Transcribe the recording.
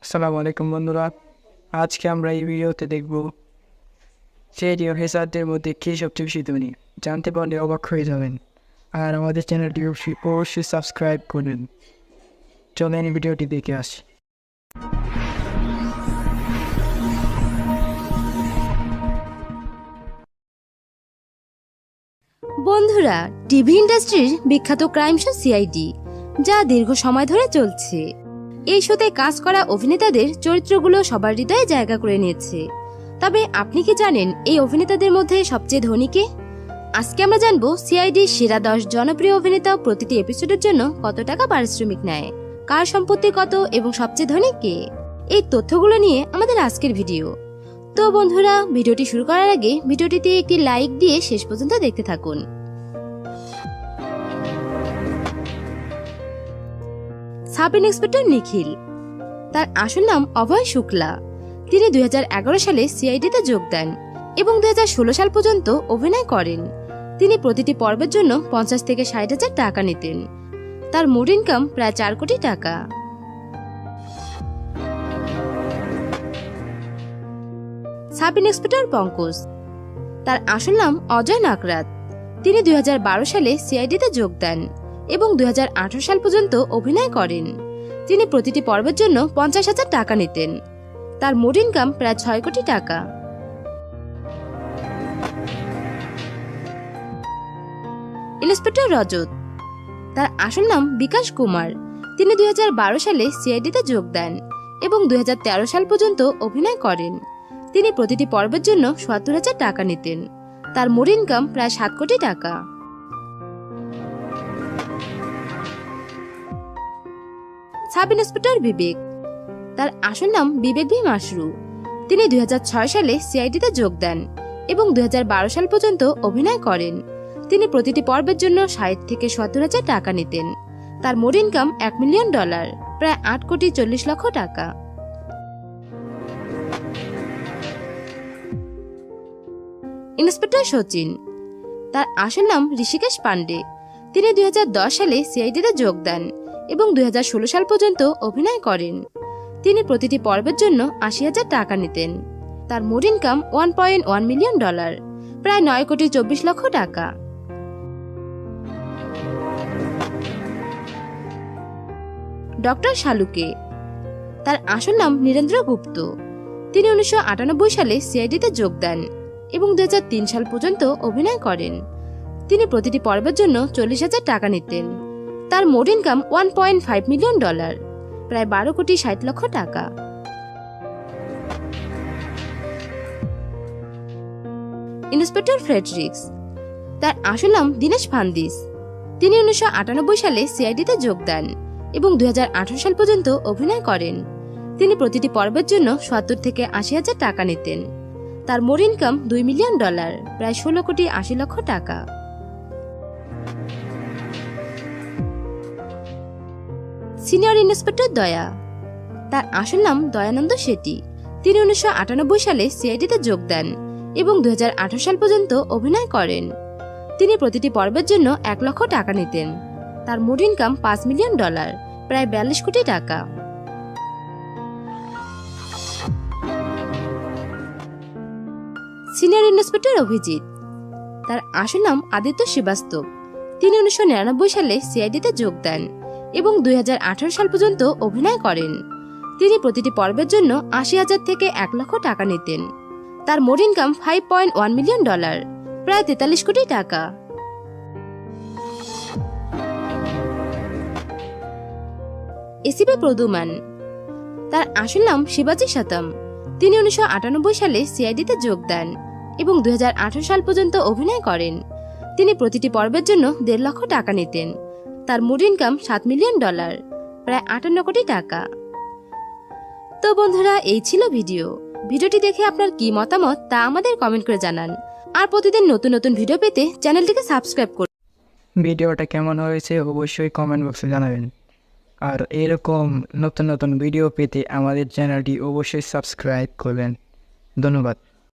আসসালামু আলাইকুম বন্ধুরা, আজকে আমরা এই ভিডিওতে দেখব সিআইডি অফিসারদের মধ্যে কে সবচেয়ে বেশি ধনী। জানতে পারলে অবাক হয়ে যাবেন। আর আমাদের চ্যানেলটি অবশ্যই সাবস্ক্রাইব করবেন। চলেন ভিডিওটি দেখে আসি। বন্ধুরা, টিভি ইন্ডাস্ট্রির বিখ্যাত ক্রাইম শো সিআইডি, যা দীর্ঘ সময় ধরে চলছে। এই শোতে কাজ করা অভিনেতাদের চরিত্রগুলো সবার হৃদয়ে জায়গা করে নিয়েছে। তবে আপনি কি জানেন এই অভিনেতাদের মধ্যে সবচেয়ে ধনী কে? আজকে আমরা জানবো সিআইডি সেরা 10 জনপ্রিয় অভিনেতা প্রতিটি এপিসোডের জন্য কত টাকা পারিশ্রমিক নেয়, কার সম্পত্তি কত এবং সবচেয়ে ধনী কে। এই তথ্যগুলো নিয়ে আমাদের আজকের ভিডিও। তো বন্ধুরা, ভিডিওটি শুরু করার আগে ভিডিওটিতে একটি লাইক দিয়ে শেষ পর্যন্ত দেখতে থাকুন। সাব ইন্সপেক্টর নিখিল, তার আসল নাম অভয় শুক্লা। তিনি 2011 সালে সিআইডিতে যোগ দেন এবং 2016 সাল পর্যন্ত অভিনয় করেন। তিনি প্রতিটি পর্বের জন্য 50 থেকে 60,000 টাকা নিতেন। তার মোট ইনকাম প্রায় 4 কোটি টাকা। সাব ইন্সপেক্টর পঙ্কজ, তার আসল নাম অজয় নাগরাত। তিনি 2012 সালে সিআইডিতে যোগ দেন এবং 2018 সাল পর্যন্ত অভিনয় করেন। তিনি প্রতিটি পর্বের জন্য 50,000 টাকা নিতেন। তার মোট ইনকাম প্রায় 6 কোটি টাকা। ইন্সপেক্টর রজত, তার আসল নাম বিকাশ কুমার। তিনি 2012 সালে সিআইডিতে যোগ দেন এবং 2013 সাল পর্যন্ত অভিনয় করেন। তিনি প্রতিটি পর্বের জন্য 70,000 টাকা নিতেন। তার মোট ইনকাম প্রায় 7 কোটি টাকা। সাব ইন্সপেক্টর বিবেক, তার আসল নাম বিবেক ভি মাশরু। তিনি 2006 সালে সিআইডিতে যোগ দেন এবং 2012 সাল পর্যন্ত অভিনয় করেন। তিনি প্রতিটি পর্বের জন্য 60 থেকে 70,000 টাকা নিতেন। তার মোট ইনকাম $1 মিলিয়ন, প্রায় 8 কোটি 40 লক্ষ টাকা। ইন্সপেক্টর সচিন, তার আসল নাম ঋষিকেশ পান্ডে। তিনি 2010 সালে সিআইডিতে যোগ দেন এবং 2016 সাল পর্যন্ত অভিনয় করেন। তিনি প্রতিটি পর্বের জন্য 80,000 টাকা নিতেন। তার মোট ইনকাম $1.1 মিলিয়ন, প্রায় 9 কোটি 24 লক্ষ টাকা। ডক্টর শালুকে, তার আসল নাম নীরেন্দ্র গুপ্ত। তিনি 1998 সালে সিআইডিতে যোগ দেন এবং 2003 সাল পর্যন্ত অভিনয় করেন। তিনি প্রতিটি পর্বের জন্য 40,000 টাকা নিতেন। তার মোট ইনকাম $1.5 মিলিয়ন, প্রায় 12 কোটি 60 লক্ষ টাকা। ইন্সপেক্টর ফ্রেডরিক্স, তার আসল নাম দীনেশ ফান্দিস। তিনি 1998 সালে সিআইডিতে যোগ দেন এবং 2018 সাল পর্যন্ত অভিনয় করেন। তিনি প্রতিটি পর্বের জন্য 70 থেকে 80,000 টাকা নিতেন। তার মোট ইনকাম $2 মিলিয়ন, প্রায় 16 কোটি 80 লক্ষ টাকা। সিনিয়র ইন্সপেক্টর দয়া, তার আসল নাম দয়ানন্দ শেট্টি। তিনি 1998 সালে সিআইডিতে যোগ দেন এবং 2018 সাল পর্যন্ত অভিনয় করেন। তিনি প্রতিটি পর্বের জন্য 1 লক্ষ টাকা নিতেন। তার মোট ইনকাম $5 মিলিয়ন, প্রায় 42 কোটি টাকা। সিনিয়র ইন্সপেক্টর অভিজিৎ, তার আসল নাম আদিত্য শ্রীবাস্তব। তিনি 1999 সালে সিআইডিতে যোগ দেন এবং 2018 সাল পর্যন্ত অভিনয় করেন। তিনি প্রতিটি পর্বের জন্য 80,000 থেকে 1 লক্ষ টাকা নিতেন। তার মোট ইনকাম $5.1 মিলিয়ন, প্রায় 43 কোটি টাকা। এসিপি প্রদুমান, তার আসল নাম শিবাজি শতম। তিনি 1998 সালে সিআইডিতে যোগ দেন এবং 2018 সাল পর্যন্ত অভিনয় করেন। তিনি প্রতিটি পর্বের জন্য 1.5 লক্ষ টাকা নিতেন। তার মোট ইনকাম $7 মিলিয়ন, প্রায় 58 কোটি টাকা। তো বন্ধুরা, এই ছিল ভিডিওটি দেখে আপনার কি মতামত তা আমাদের কমেন্ট করে জানান। আর প্রতিদিন নতুন নতুন ভিডিও পেতে চ্যানেলটিকে সাবস্ক্রাইব করুন। ভিডিওটা কেমন হয়েছে অবশ্যই কমেন্ট বক্সে জানাবেন। আর এরকম নতুন নতুন ভিডিও পেতে আমাদের চ্যানেলটি অবশ্যই সাবস্ক্রাইব করবেন। ধন্যবাদ।